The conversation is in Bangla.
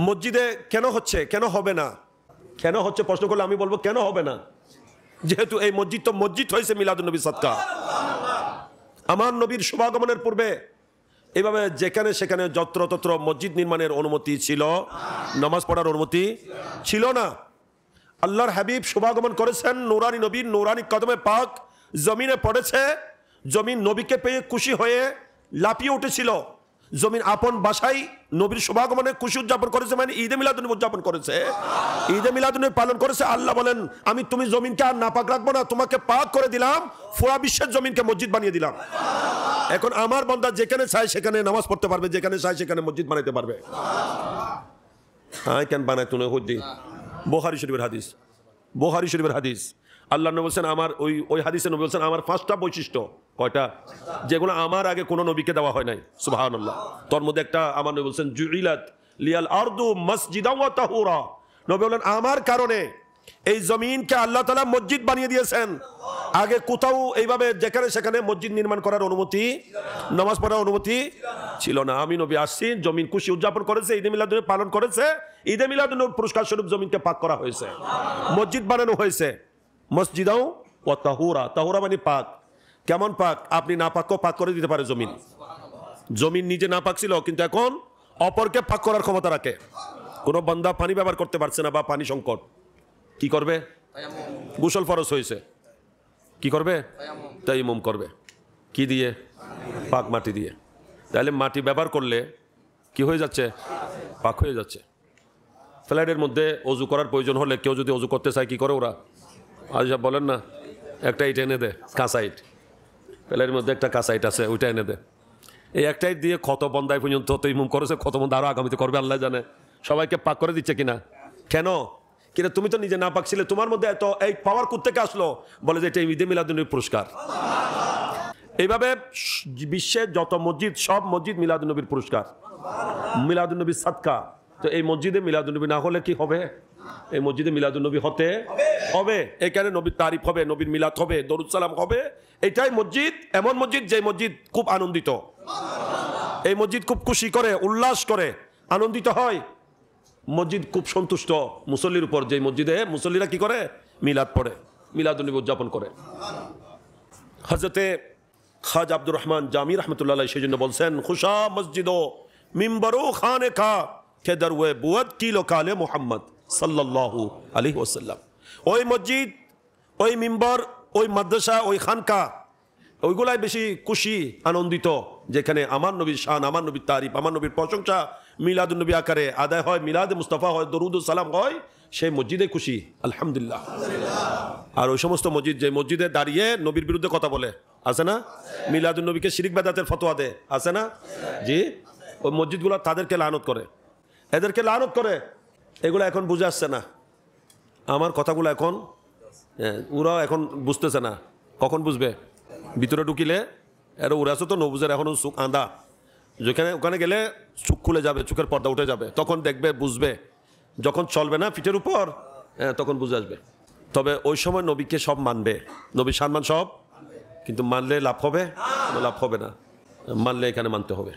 মসজিদে কেন হচ্ছে, কেন হবে না? কেন হচ্ছে প্রশ্ন করলে আমি বলবো কেন হবে না, যেহেতু এই মসজিদ তো মসজিদ হয়েছে মিলাদুন নবী সাদকা। আমার নবীর শুভাগমনের পূর্বে এইভাবে যেখানে সেখানে যত্রতত্র মসজিদ নির্মাণের অনুমতি ছিল, নামাজ পড়ার অনুমতি ছিল না। আল্লাহর হাবিব শুভাগমন করেছেন, নুরানি নবীর নুরানি কদমে পাক জমিনে পড়েছে, জমিন নবীকে পেয়ে খুশি হয়ে লাফিয়ে উঠেছিল। জমিন আপন বাসায় নবীর শুভাগমনে খুশি উদযাপন করেছে, মানে ঈদে মিলাদুন নবী উদযাপন করেছে, ঈদে মিলাদুন নবী পালন করেছে। আল্লাহ বলেন আমি তুমি জমিনকে আর নাপাক রাখবো না, তোমাকে পাক করে দিলাম, পুরা বিশ্বের জমিনকে মসজিদ বানিয়ে দিলাম। এখন আমার বান্দা যেখানে চায় সেখানে নামাজ পড়তে পারবে, যেখানে চায় সেখানে মসজিদ বানাইতে পারবে। হ্যাঁ, কেন বানায় তুমি হুদ্দি? বুখারী শরীফের হাদিস, বুখারী শরীফের হাদিস। আল্লাহ নবী বলছেন আমার ওই হাদিসে নবী বলছেন আমার 5টা বৈশিষ্ট্য, কয়টা? যেগুলো আমার আগে কোনো নবীকে দেওয়া হয় নাই। সুবহানাল্লাহ। তোর মধ্যে একটা আমার নবী বলছেন জুইলাত লিয়াল আরদু মাসজিদাও ওয়া তাহুরা। নবী বলেন আমার কারণে এই জমিনকে আল্লাহ তাআলা মসজিদ বানিয়ে দিয়েছেন। আগে কোথাও এইভাবে যেখানে সেখানে মসজিদ নির্মাণ করার অনুমতি, নামাজ পড়ার অনুমতি ছিল না। আমি নবী আসছি, জমিন খুশি উদযাপন করেছে, ঈদে মিলাদুন নবী পালন করেছে, ঈদে মিলাদুন নবী পুরস্কার স্বরূপ জমিনকে পাক করা হয়েছে, মসজিদ বানানো হয়েছে। মসজিদাও ওয়া তাহুরা, তাহুরা মানে পাক। কেমন পাক? আপনি না পাকও পাক করে দিতে পারে জমিন। জমিন নিজে না পাক ছিল, কিন্তু এখন অপরকে পাক করার ক্ষমতা রাখে। কোনো বান্দা পানি ব্যবহার করতে পারছে না বা পানি সংকট, কি করবে? গোসল ফরজ হয়েছে, কি করবে? তায়াম্মুম করবে। কি দিয়ে? পাক মাটি দিয়ে। তাহলে মাটি ব্যবহার করলে কি হয়ে যাচ্ছে? পাক হয়ে যাচ্ছে। ফ্ল্যাটের মধ্যে অজু করার প্রয়োজন হলে কেউ যদি অজু করতে চায় কি করে ওরা? আজ বলেন না, একটা ইট এনে দে, কাঁচা ইট। ফ্ল্যাটের মধ্যে একটা কাঁচা ইট আছে, ওইটা এনে দে। এই একটা ইট দিয়ে কত বন্দায় পর্যন্ত তায়াম্মুম করেছে, কত বন্ধা আরো আগামীতে করবে আল্লাহ জানে। সবাইকে পাক করে দিচ্ছে কিনা? কেন? কিন্তু তুমি তো নিজে না পাক ছিলে, তোমার মধ্যে এত এই পাওয়ার কোত্থেকে আসলো? বলে যে এটা ঈদে মিলাদুন নবীর পুরস্কার। এইভাবে বিশ্বের যত মসজিদ, সব মসজিদ মিলাদুন নবীর পুরস্কার, মিলাদুন নবীর সাদকা। তো এই মসজিদে মিলাদুন নবী না হলে কি হবে? এই মসজিদে মিলাদুন নবী হতে হবে, এখানে নবীর তারিফ হবে, নবীর মিলাদ হবে, দরুদ সালাম হবে। এটাই মসজিদ, এমন মসজিদ যে মসজিদ খুব আনন্দিত, এই মসজিদ খুব খুশি করে, উল্লাস করে, আনন্দিত হয়। মসজিদ খুব সন্তুষ্ট মুসল্লির উপর, যে মসজিদে মুসল্লিরা কি করে? মিলাদ পড়ে, মিলাদুন নবী উদযাপন করে। হযরতে খাজা আব্দুর রহমান জামি রহমতুল্লাহ আলাইহি সেই জন্য বলছেন খুশা মসজিদ ও মিম্বরো খানে খা কে দরওয়ে বুয়াদ কিলো কালে মুহাম্মদ সাল্লাল্লাহু আলাইহি ওয়াসাল্লাম। ওই মসজিদ, ওই মিম্বর, ওই মাদ্রাসা, ওই খানকা, ওইগুলাই বেশি খুশি আনন্দিত, যেখানে আমার নবীর শান, আমার নবীর তারিফ, আমার নবীর প্রশংসা মিলাদুন নবী আকারে আদায় হয়, মিলাদে মুস্তাফা হয়, দরুদ সালাম হয়, সেই মসজিদে খুশি আলহামদুলিল্লাহ। আর ওই সমস্ত মসজিদ যে মসজিদে দাঁড়িয়ে নবীর বিরুদ্ধে কথা বলে, আছে না? মিলাদুন নবীকে শিরিক বেদাতের ফতোয়া দেয়, আছে না? জি, ওই মসজিদগুলো তাদেরকে লানত করে, এদেরকে লানত করে। এগুলো এখন বুঝে আসছে না আমার কথাগুলো, এখন ওরা এখন বুঝতেছে না। কখন বুঝবে? ভিতরে ঢুকিলে এরা ওরা আছে তো নবুজের এখনো চোখ আঁধা, যেখানে ওখানে গেলে চোখ খুলে যাবে, চোখের পর্দা উঠে যাবে, তখন দেখবে, বুঝবে। যখন চলবে না পিঠের উপর, তখন বুঝে আসবে। তবে ওই সময় নবীকে সব মানবে, নবীর সম্মান সব, কিন্তু মানলে লাভ হবে? লাভ হবে না, মানলে এখানে মানতে হবে।